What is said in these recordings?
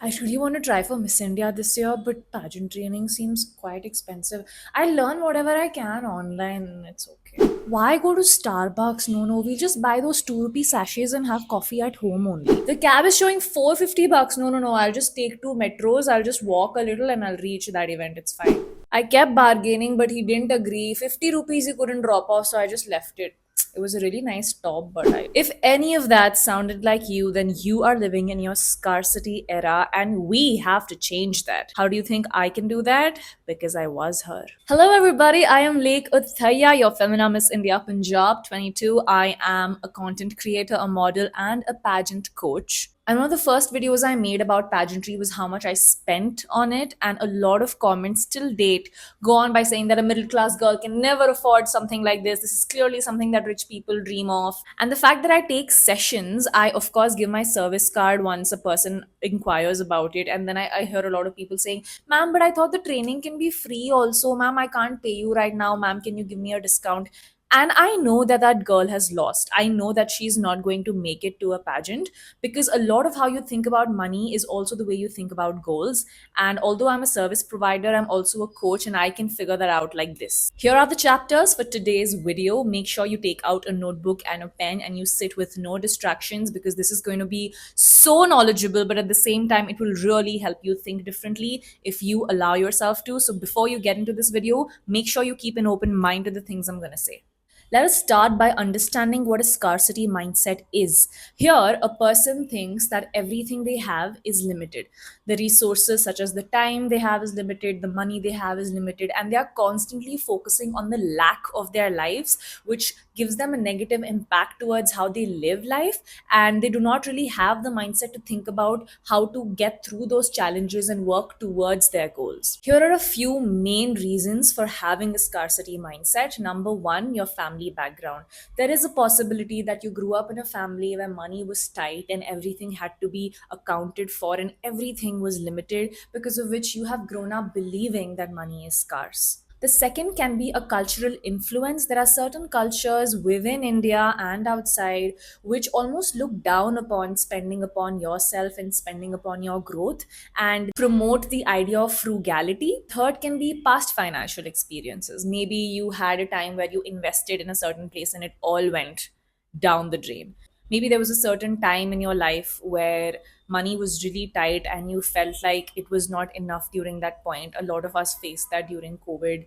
I really want to try for Miss India this year, but pageant training seems quite expensive. I learn whatever I can online and it's okay. Why go to Starbucks? No, we just buy those 2 rupee sachets and have coffee at home only. The cab is showing 450 bucks. No. I'll just take 2 metros, I'll just walk a little and I'll reach that event. It's fine. I kept bargaining, but he didn't agree. 50 rupees he couldn't drop off, so I just left it. It was a really nice top, but if any of that sounded like you, then you are living in your scarcity era, and we have to change that. How do you think I can do that? Because I was her. Hello, everybody. I am Lake Uthaya, your Femina Miss India Punjab 22. I am a content creator, a model, and a pageant coach. And one of the first videos I made about pageantry was how much I spent on it. And a lot of comments till date go on by saying that a middle class girl can never afford something like this. This is clearly something that rich people dream of. And the fact that I take sessions, I of course give my service card once a person inquires about it. And then I hear a lot of people saying, ma'am, but I thought the training can be free also. Ma'am, I can't pay you right now. Ma'am, can you give me a discount? And I know that that girl has lost. I know that she's not going to make it to a pageant, because a lot of how you think about money is also the way you think about goals. And although I'm a service provider, I'm also a coach, and I can figure that out like this. Here are the chapters for today's video. Make sure you take out a notebook and a pen and you sit with no distractions, because this is going to be so knowledgeable, but at the same time, it will really help you think differently if you allow yourself to. So before you get into this video, make sure you keep an open mind to the things I'm going to say. Let us start by understanding what a scarcity mindset is. Here, a person thinks that everything they have is limited. The resources, such as the time they have, is limited, the money they have is limited, and they are constantly focusing on the lack of their lives, which gives them a negative impact towards how they live life. And they do not really have the mindset to think about how to get through those challenges and work towards their goals. Here are a few main reasons for having a scarcity mindset. Number one, your family background. There is a possibility that you grew up in a family where money was tight and everything had to be accounted for and everything was limited, because of which you have grown up believing that money is scarce. The second can be a cultural influence. There are certain cultures within India and outside which almost look down upon spending upon yourself and spending upon your growth, and promote the idea of frugality. Third can be past financial experiences. Maybe you had a time where you invested in a certain place and it all went down the drain. Maybe there was a certain time in your life where money was really tight and you felt like it was not enough during that point. A lot of us faced that during COVID,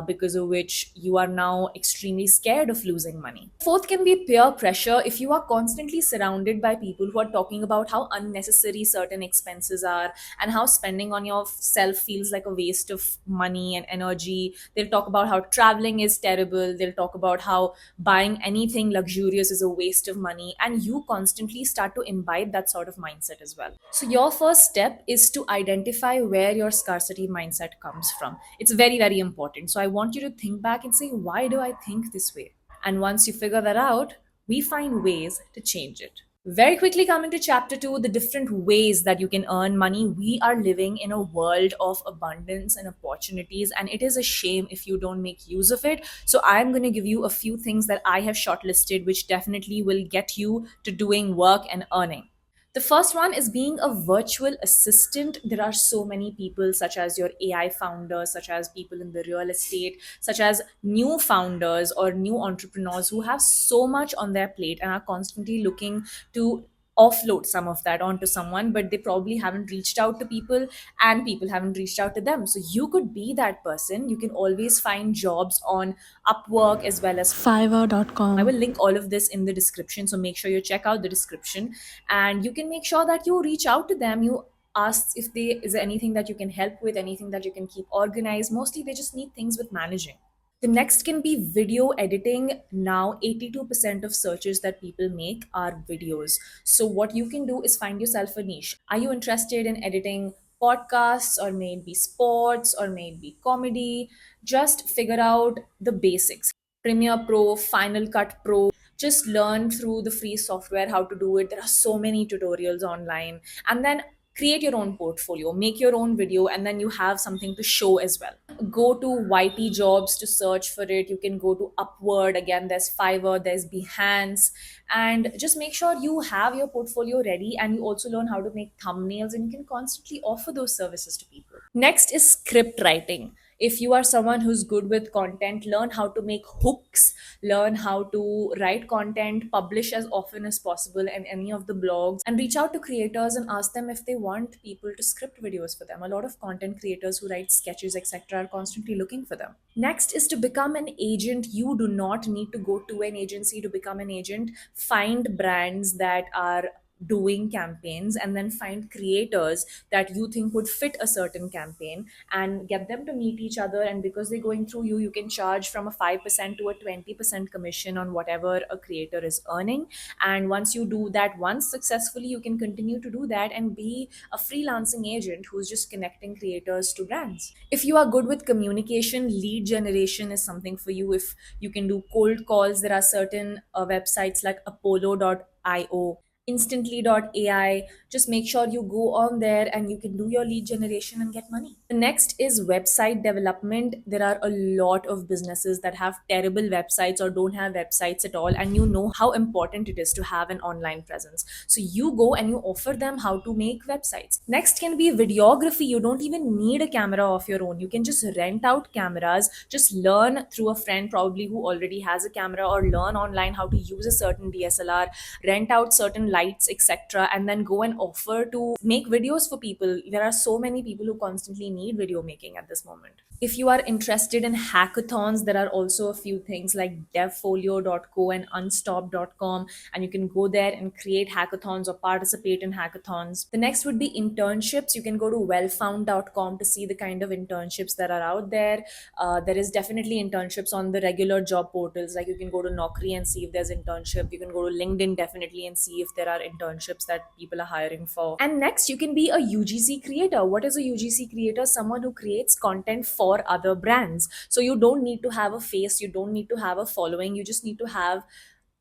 because of which you are now extremely scared of losing money. Fourth can be peer pressure. If you are constantly surrounded by people who are talking about how unnecessary certain expenses are and how spending on yourself feels like a waste of money and energy, they'll talk about how traveling is terrible, they'll talk about how buying anything luxurious is a waste of money, and you constantly start to imbibe that sort of mindset as well. So your first step is to identify where your scarcity mindset comes from. It's very, very important. So I want you to think back and say, why do I think this way? And once you figure that out, we find ways to change it. Very quickly, coming to chapter two, the different ways that you can earn money. We are living in a world of abundance and opportunities, and it is a shame if you don't make use of it. So, I'm going to give you a few things that I have shortlisted, which definitely will get you to doing work and earning. The first one is being a virtual assistant. There are so many people, such as your AI founders, such as people in the real estate, such as new founders or new entrepreneurs who have so much on their plate and are constantly looking to offload some of that onto someone, but they probably haven't reached out to people and people haven't reached out to them. So you could be that person. You can always find jobs on Upwork as well as Fiverr.com. I will link all of this in the description, so make sure you check out the description, and you can make sure that you reach out to them. You ask if there is anything that you can help with, anything that you can keep organized. Mostly they just need things with managing. The next can be video editing. Now, 82% of searches that people make are videos. So, what you can do is find yourself a niche. Are you interested in editing podcasts, or may it be sports, or may it be comedy? Just figure out the basics. Premiere Pro, Final Cut Pro. Just learn through the free software how to do it. There are so many tutorials online. And then create your own portfolio, make your own video, and then you have something to show as well. Go to YT Jobs to search for it. You can go to Upward, again there's Fiverr, there's Behance, and just make sure you have your portfolio ready, and you also learn how to make thumbnails, and you can constantly offer those services to people. Next is script writing. If you are someone who's good with content, learn how to make hooks, learn how to write content, publish as often as possible in any of the blogs, and reach out to creators and ask them if they want people to script videos for them. A lot of content creators who write sketches, etc., are constantly looking for them. Next is to become an agent. You do not need to go to an agency to become an agent. Find brands that are doing campaigns, and then find creators that you think would fit a certain campaign, and get them to meet each other. And because they're going through you, you can charge from a 5% to a 20% commission on whatever a creator is earning. And once you do that once successfully, you can continue to do that and be a freelancing agent who's just connecting creators to brands. If you are good with communication, lead generation is something for you. If you can do cold calls, there are certain websites like apollo.io, instantly.ai. Just make sure you go on there and you can do your lead generation and get money. The next is website development. There are a lot of businesses that have terrible websites or don't have websites at all, and you know how important it is to have an online presence. So you go and you offer them how to make websites. Next can be videography. You don't even need a camera of your own. You can just rent out cameras, just learn through a friend probably who already has a camera, or learn online how to use a certain DSLR, rent out certain lights, etc., and then go and offer to make videos for people. There are so many people who constantly need video making at this moment. If you are interested in hackathons, there are also a few things like devfolio.co and unstop.com, and you can go there and create hackathons or participate in hackathons. The next would be internships. You can go to wellfound.com to see the kind of internships that are out there. There is definitely internships on the regular job portals, like you can go to Naukri and see if there's internship. You can go to LinkedIn definitely and see if there are internships that people are hiring for. And next, you can be a UGC creator. What is a UGC creator? Someone who creates content for other brands. So you don't need to have a face, you don't need to have a following, you just need to have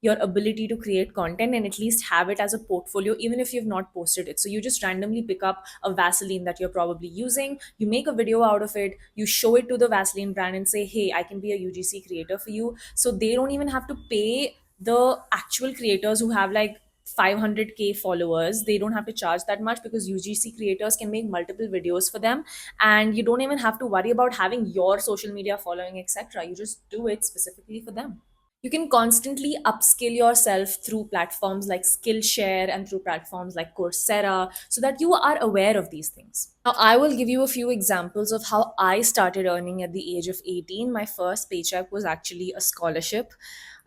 your ability to create content and at least have it as a portfolio, even if you've not posted it. So you just randomly pick up a Vaseline that you're probably using, you make a video out of it, you show it to the Vaseline brand and say, hey, I can be a UGC creator for you. So they don't even have to pay the actual creators who have like 500k followers. They don't have to charge that much because UGC creators can make multiple videos for them, and you don't even have to worry about having your social media following, etc. You just do it specifically for them. You can constantly upskill yourself through platforms like Skillshare and through platforms like Coursera, so that you are aware of these things. Now, I will give you a few examples of how I started earning at the age of 18. My first paycheck was actually a scholarship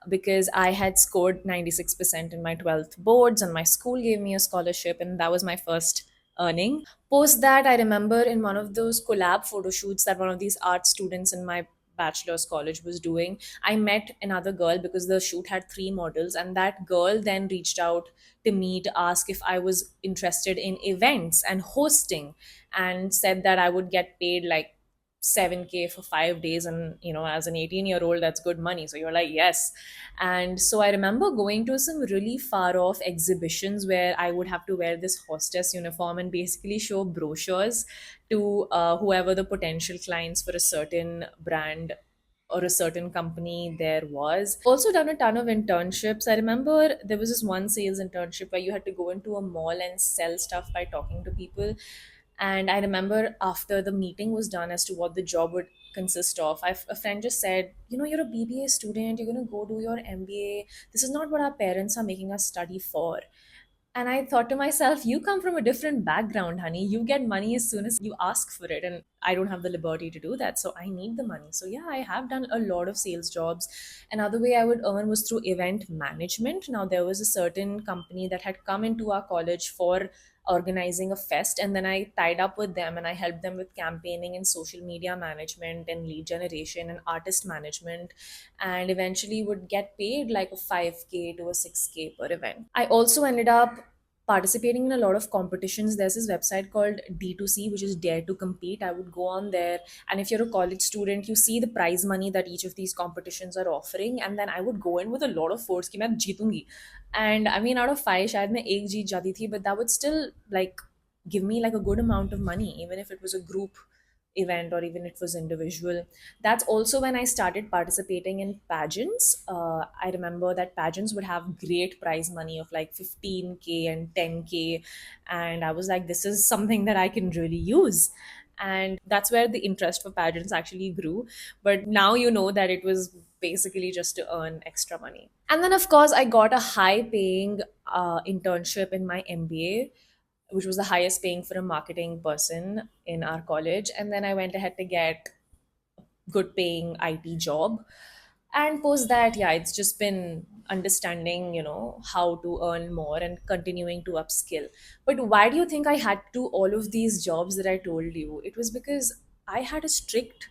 because I had scored 96% in my 12th boards, and my school gave me a scholarship, and that was my first earning. Post that, I remember in one of those collab photo shoots that one of these art students in my bachelor's college was doing, I met another girl because the shoot had three models, and that girl then reached out to me to ask if I was interested in events and hosting, and said that I would get paid like 7k for 5 days. And as an 18-year-old, that's good money. So you're like, yes. And so I remember going to some really far off exhibitions where I would have to wear this hostess uniform and basically show brochures to whoever the potential clients for a certain brand or a certain company there was. Also done a ton of internships. I remember there was this one sales internship where you had to go into a mall and sell stuff by talking to people. And I remember after the meeting was done as to what the job would consist of, a friend just said, you're a BBA student, you're going to go do your MBA. This is not what our parents are making us study for. And I thought to myself, you come from a different background, honey. You get money as soon as you ask for it. And I don't have the liberty to do that. So I need the money. So yeah, I have done a lot of sales jobs. Another way I would earn was through event management. Now, there was a certain company that had come into our college for organizing a fest. And then I tied up with them and I helped them with campaigning and social media management and lead generation and artist management, and eventually would get paid like a 5k to a 6k per event. I also ended up participating in a lot of competitions. There's this website called D2C, which is Dare to Compete. I would go on there, and if you're a college student, you see the prize money that each of these competitions are offering, and then I would go in with a lot of force कि मैं जीतूंगी. And I mean, out of 5 शायद मैं एक जीत जाती थी, but that would still like give me like a good amount of money, even if it was a group event or even it was individual. That's also when I started participating in pageants. I remember that pageants would have great prize money of like 15K and 10K. And I was like, this is something that I can really use. And that's where the interest for pageants actually grew. But now you know that it was basically just to earn extra money. And then, of course, I got a high paying internship in my MBA, which was the highest paying for a marketing person in our college. And then I went ahead to get good paying IT job. And post that, yeah, it's just been understanding, how to earn more and continuing to upskill. But why do you think I had to do all of these jobs that I told you? It was because I had a strict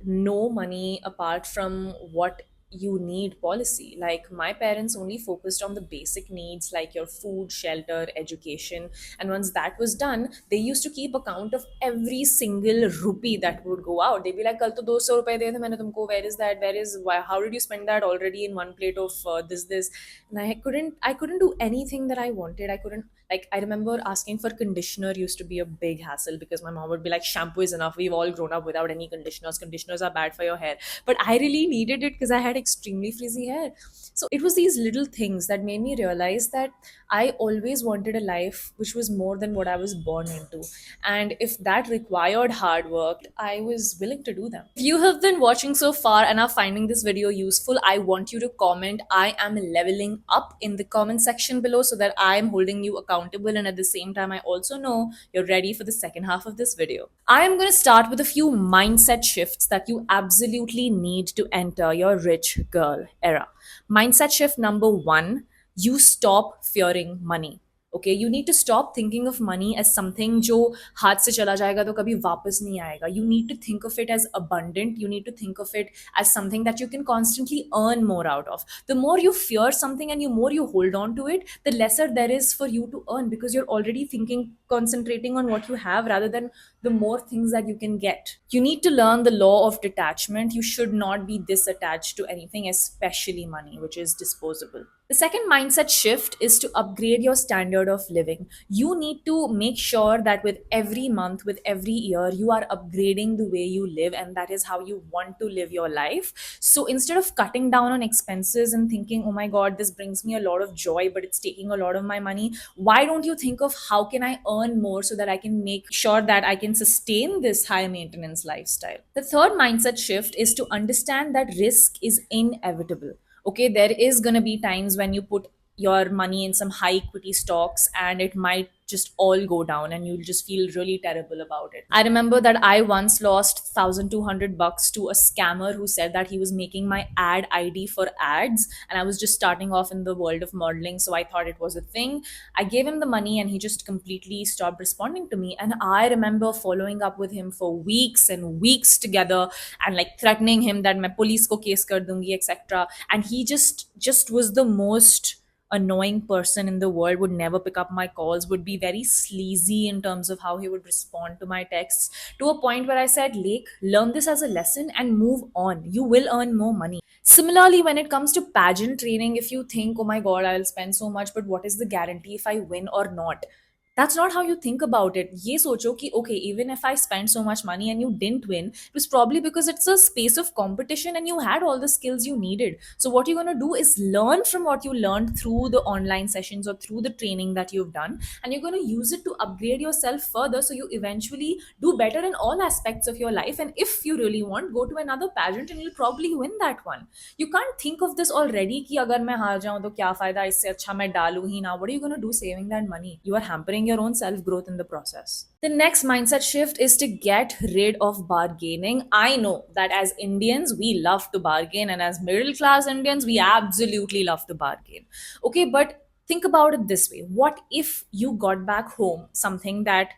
no money apart from what you need policy. Like my parents only focused on the basic needs like your food, shelter, education. And once that was done, they used to keep account of every single rupee that would go out. They'd be like, Kal to 200 rupees de the maine tumko, where is that? Where is why how did you spend that already in one plate of this? And I couldn't do anything that I wanted. I couldn't, like, I remember asking for conditioner used to be a big hassle because my mom would be like, shampoo is enough. We've all grown up without any conditioners. Conditioners are bad for your hair. But I really needed it because I had extremely frizzy hair. So it was these little things that made me realize that I always wanted a life which was more than what I was born into. And if that required hard work, I was willing to do them. If you have been watching so far and are finding this video useful, I want you to comment I am leveling up in the comment section below so that I am holding you accountable. And at the same time, I also know you're ready for the second half of this video. I am going to start with a few mindset shifts that you absolutely need to enter your rich girl era. Mindset shift number one: you stop fearing money. Okay, you need to stop thinking of money as something जो हाथ से चला जाएगा तो कभी वापस नहीं आएगा. You need to think of it as abundant. You need to think of it as something that you can constantly earn more out of. The more you fear something and the more you hold on to it, the lesser there is for you to earn because you're already thinking, concentrating on what you have rather than the more things that you can get. You need to learn the law of detachment. You should not be this attached to anything, especially money, which is disposable. The second mindset shift is to upgrade your standard of living. You need to make sure that with every month, with every year, you are upgrading the way you live, and that is how you want to live your life. So instead of cutting down on expenses and thinking, oh my God, this brings me a lot of joy, but it's taking a lot of my money, why don't you think of how can I earn more so that I can make sure that I can sustain this high maintenance lifestyle? The third mindset shift is to understand that risk is inevitable. Okay, there is going to be times when you put your money in some high equity stocks and it might just all go down and you'll just feel really terrible about it. I remember that I once lost $1,200 to a scammer who said that he was making my ad ID for ads, and I was just starting off in the world of modeling, so I thought it was a thing. I gave him the money and he just completely stopped responding to me, and I remember following up with him for weeks and weeks together and like threatening him that मैं police को case कर दूंगी, etc. And he just was the most annoying person in the world, would never pick up my calls, would be very sleazy in terms of how he would respond to my texts, to a point where I said, Lake, learn this as a lesson and move on. You will earn more money. Similarly, when it comes to pageant training, if you think, oh my God, I'll spend so much, but what is the guarantee if I win or not? That's not how you think about it. Ye socho ki, okay, even if I spent so much money and you didn't win, it was probably because it's a space of competition and you had all the skills you needed. So what you're going to do is learn from what you learned through the online sessions or through the training that you've done, and you're going to use it to upgrade yourself further so you eventually do better in all aspects of your life. And if you really want, go to another pageant and you'll probably win that one. You can't think of this already कि अगर मैं हार जाऊं तो क्या फायदा, इससे अच्छा मैं डालूं ही ना. What are you going to do saving that money? You are hampering your own self growth in the process. The next mindset shift is to get rid of bargaining. I know that as Indians we love to bargain, and as middle class Indians we absolutely love to bargain. Okay, but think about it this way: what if you got back home something that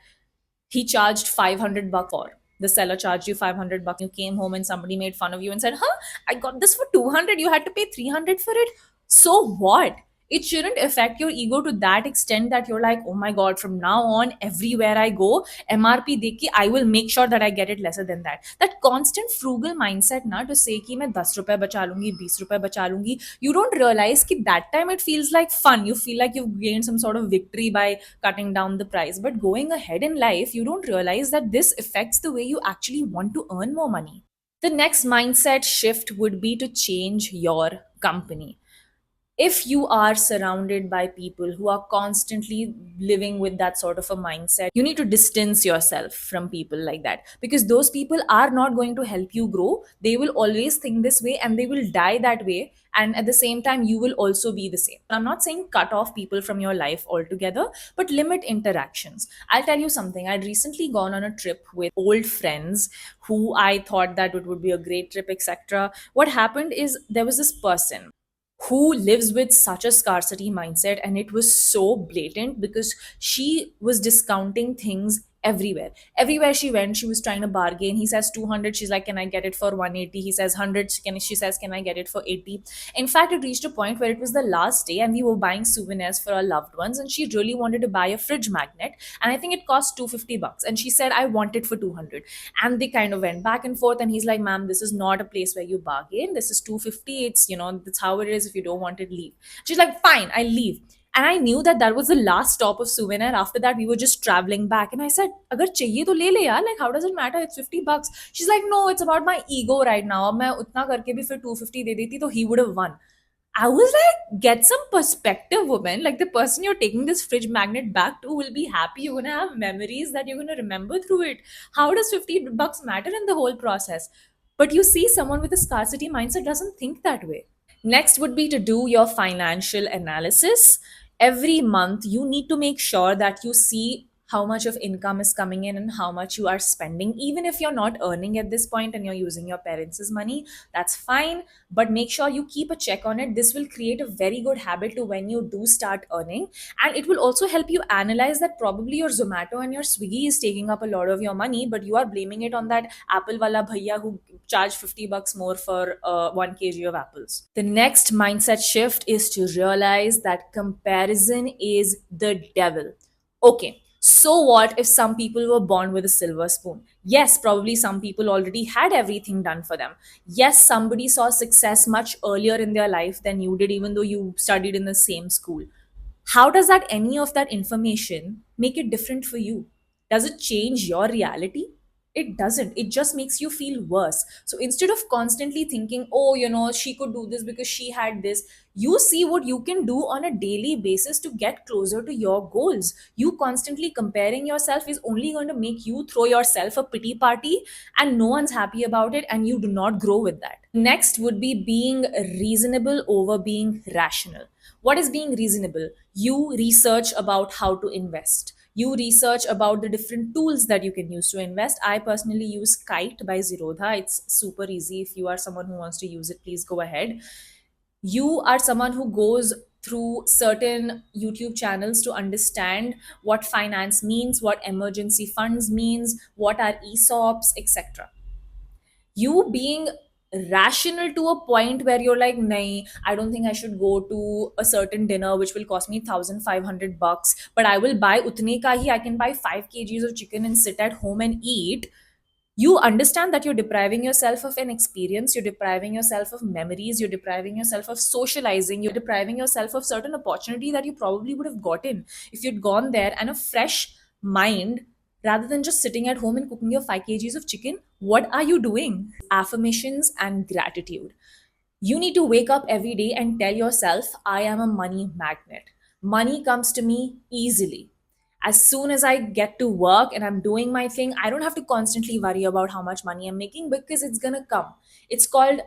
he charged $500 for? The seller charged you $500. You came home and somebody made fun of you and said, huh, I got this for 200, you had to pay 300 for it. So what? It shouldn't affect your ego to that extent that you're like, oh my god, from now on everywhere I go, MRP dekh ke I will make sure that I get it lesser than that. That constant frugal mindset na, to say ki main 10 rupaye bacha lungi, 20 rupaye bacha lungi, you don't realize ki that time it feels like fun, you feel like you've gained some sort of victory by cutting down the price. But going ahead in life, you don't realize that this affects the way you actually want to earn more money. The next mindset shift would be to change your company. If you are surrounded by people who are constantly living with that sort of a mindset, you need to distance yourself from people like that, because those people are not going to help you grow. They will always think this way and they will die that way, and at the same time you will also be the same. I'm not saying cut off people from your life altogether, but limit interactions. I'll tell you something. I'd recently gone on a trip with old friends who I thought that it would be a great trip, etc. What happened is there was this person who lives with such a scarcity mindset, and it was so blatant because she was discounting things everywhere she went. She was trying to bargain. He says 200, she's like, can I get it for 180? He says 100, she says, can I get it for 80? In fact, it reached a point where it was the last day and we were buying souvenirs for our loved ones, and she really wanted to buy a fridge magnet, and I think it cost 250 bucks, and she said I want it for 200. And they kind of went back and forth, and he's like, ma'am, this is not a place where you bargain. This is 250. It's, that's how it is. If you don't want it, leave. She's like, fine, I leave. And I knew that that was the last stop of souvenir. After that, we were just traveling back. And I said, agar chahiye to le le yaar. Like, how does it matter? It's 50 bucks. She's like, no, it's about my ego right now. Ab main utna karke bhi fir 250 de deti, to he would have won. I was like, get some perspective, woman. Like, the person you're taking this fridge magnet back to will be happy. You're gonna have memories that you're gonna remember through it. How does 50 bucks matter in the whole process? But you see, someone with a scarcity mindset doesn't think that way. Next would be to do your financial analysis. Every month, you need to make sure that you see how much of income is coming in and how much you are spending. Even if you're not earning at this point and you're using your parents' money, that's fine. But make sure you keep a check on it. This will create a very good habit to when you do start earning. And it will also help you analyze that probably your Zomato and your Swiggy is taking up a lot of your money, but you are blaming it on that Apple wala bhaiya who charge 50 bucks more for 1 kg of apples. The next mindset shift is to realize that comparison is the devil. Okay, so what if some people were born with a silver spoon? Yes, probably some people already had everything done for them. Yes, somebody saw success much earlier in their life than you did, even though you studied in the same school. How does that any of that information make it different for you? Does it change your reality? It doesn't. It just makes you feel worse. So instead of constantly thinking, oh, she could do this because she had this, you see what you can do on a daily basis to get closer to your goals. You constantly comparing yourself is only going to make you throw yourself a pity party, and no one's happy about it, and you do not grow with that. Next would be being reasonable over being rational. What is being reasonable? You research about how to invest. You research about the different tools that you can use to invest. I personally use Kite by Zerodha. It's super easy. If you are someone who wants to use it, please go ahead. You are someone who goes through certain YouTube channels to understand what finance means, what emergency funds means, what are ESOPs, etc. You being rational to a point where you're like, nay, I don't think I should go to a certain dinner which will cost me 1,500 bucks, but I will buy utne ka hi. I can buy 5 kgs of chicken and sit at home and eat. You understand that you're depriving yourself of an experience, you're depriving yourself of memories, you're depriving yourself of socializing, you're depriving yourself of certain opportunity that you probably would have gotten if you'd gone there, and a fresh mind, rather than just sitting at home and cooking your 5 kgs of chicken. What are you doing? Affirmations and gratitude. You need to wake up every day and tell yourself, I am a money magnet. Money comes to me easily. As soon as I get to work and I'm doing my thing, I don't have to constantly worry about how much money I'm making, because it's gonna come. It's called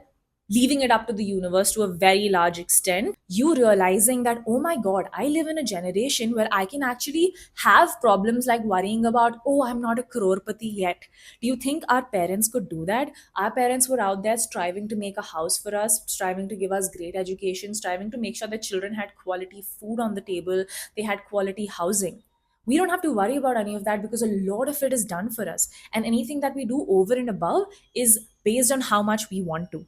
leaving it up to the universe to a very large extent. You realizing that, oh my God, I live in a generation where I can actually have problems like worrying about, oh, I'm not a crorepati yet. Do you think our parents could do that? Our parents were out there striving to make a house for us, striving to give us great education, striving to make sure that children had quality food on the table, they had quality housing. We don't have to worry about any of that because a lot of it is done for us. And anything that we do over and above is based on how much we want to.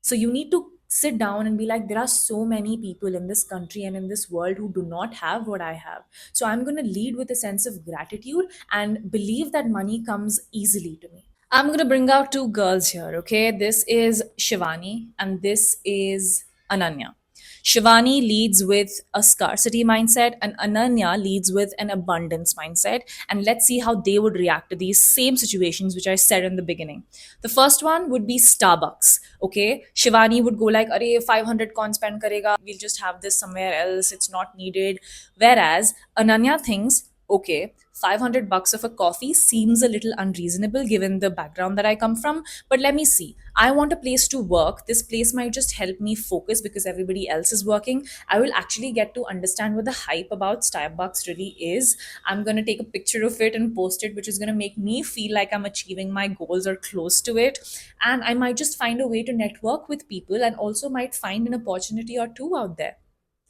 So you need to sit down and be like, there are so many people in this country and in this world who do not have what I have. So I'm going to lead with a sense of gratitude and believe that money comes easily to me. I'm going to bring out two girls here, okay? This is Shivani and this is Ananya. Shivani leads with a scarcity mindset and Ananya leads with an abundance mindset. And let's see how they would react to these same situations, which I said in the beginning. The first one would be Starbucks, okay? Shivani would go like, Arey, 500 con spend karega. We'll just have this somewhere else. It's not needed. Whereas Ananya thinks, okay, 500 bucks of a coffee seems a little unreasonable given the background that I come from, but let me see. I want a place to work. This place might just help me focus because everybody else is working. I will actually get to understand what the hype about Starbucks really is. I'm going to take a picture of it and post it, which is going to make me feel like I'm achieving my goals or close to it. And I might just find a way to network with people and also might find an opportunity or two out there.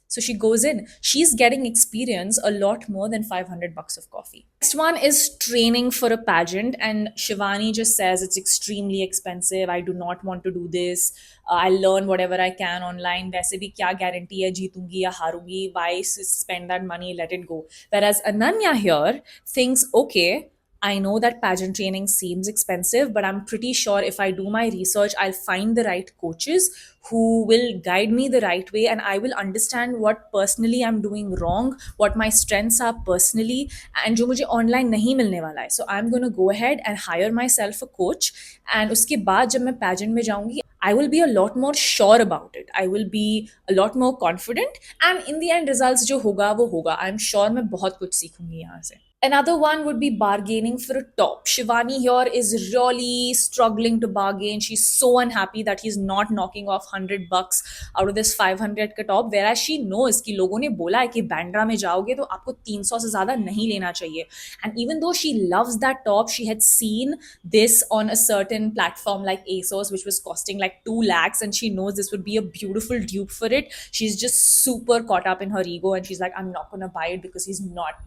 So she goes in. She's getting experience a lot more than 500 bucks of coffee. Next one is training for a pageant. And Shivani just says it's extremely expensive. I do not want to do this. I'll learn whatever I can online. वैसे भी क्या guarantee है जीतूंगी या हारूंगी? Why spend that money? Let it go. Whereas Ananya here thinks, okay, I know that pageant training seems expensive, but I'm pretty sure if I do my research, I'll find the right coaches who will guide me the right way and I will understand what personally I'm doing wrong, what my strengths are personally, and जो मुझे online नहीं मिलने वाला है. So I'm going to go ahead and hire myself a coach. And उसके बाद जब मैं pageant में जाऊंगी, I will be a lot more sure about it. I will be a lot more confident. And in the end, results जो होगा वो होगा. I'm sure मैं बहुत कुछ सीखूंगी यहाँ से. Another one would be bargaining for a top. Shivani here is really struggling to bargain. She's so unhappy that he's not knocking off 100 bucks out of this 500 का top. Whereas she knows कि लोगों ने बोला है कि बैंड्रा में जाओगे तो आपको 300 से ज़्यादा नहीं लेना चाहिए. And even though she loves that top, she had seen this on a certain platform like ASOS, which was costing like 2 lakhs, and she knows this would be a beautiful dupe for it. She's just super caught up in her ego, and she's like, I'm not gonna buy it because he's not,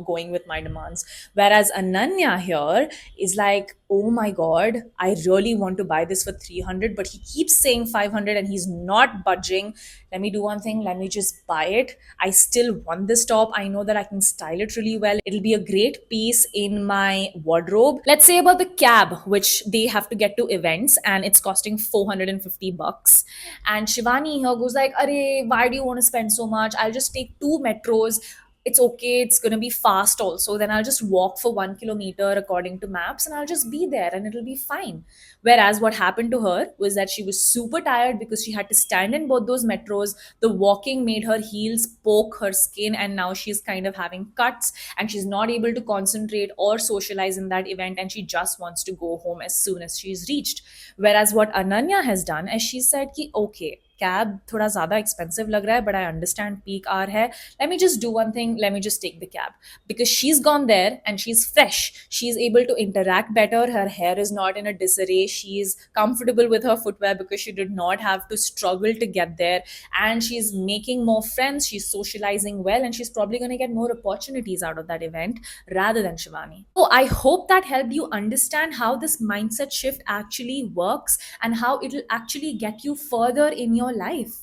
going with my demands. Whereas Ananya here is like, oh my god, I really want to buy this for 300, but he keeps saying 500 and he's not budging. Let me do one thing, let me just buy it. I still want this top. I know that I can style it really well. It'll be a great piece in my wardrobe. Let's say about the cab, which they have to get to events and it's costing 450 bucks. And Shivani here goes like, Arey, why do you want to spend so much? I'll just take 2 metros. It's okay, it's going to be fast also. Then I'll just walk for 1 kilometer according to maps and I'll just be there and it'll be fine. Whereas what happened to her was that she was super tired because she had to stand in both those metros. The walking made her heels poke her skin and now she's kind of having cuts and she's not able to concentrate or socialize in that event and she just wants to go home as soon as she's reached. Whereas what Ananya has done is she said ki okay, cab थोड़ा ज़्यादा expensive लग रहा है but I understand peak hour है let me just do one thing let me just take the cab because she is gone there and she is fresh she is able to interact better, her hair is not in a disarray, she is comfortable with her footwear because she did not have to struggle to get there, and she's making more friends, she's socializing well, and she's probably going to get more opportunities out of that event rather than Shivani. So I hope that helped you understand how this mindset shift actually works and how it will actually get you further in your life.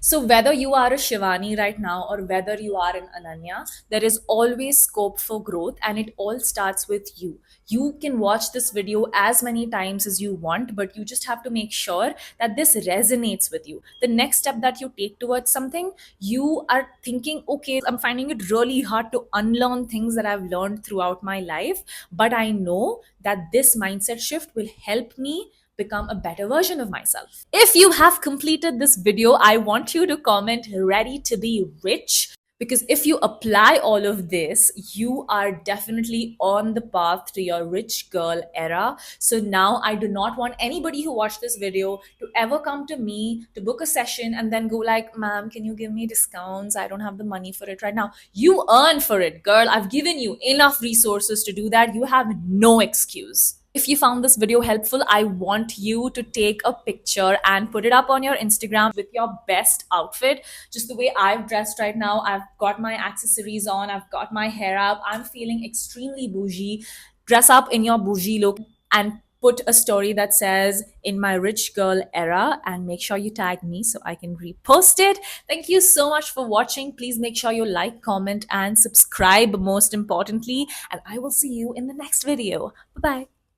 So, whether you are a Shivani right now or whether you are an Ananya, there is always scope for growth and it all starts with you. You can watch this video as many times as you want, but you just have to make sure that this resonates with you. The next step that you take towards something, you are thinking, okay, I'm finding it really hard to unlearn things that I've learned throughout my life, but I know that this mindset shift will help me become a better version of myself. If you have completed this video, I want you to comment ready to be rich. Because if you apply all of this, you are definitely on the path to your rich girl era. So now I do not want anybody who watched this video to ever come to me to book a session and then go like, ma'am, can you give me discounts? I don't have the money for it right now. You earn for it, girl. I've given you enough resources to do that. You have no excuse. If you found this video helpful, I want you to take a picture and put it up on your Instagram with your best outfit. Just the way I've dressed right now. I've got my accessories on, I've got my hair up. I'm feeling extremely bougie. Dress up in your bougie look and put a story that says in my rich girl era and make sure you tag me so I can repost it. Thank you so much for watching. Please make sure you like, comment, and subscribe most importantly. And I will see you in the next video. Bye bye.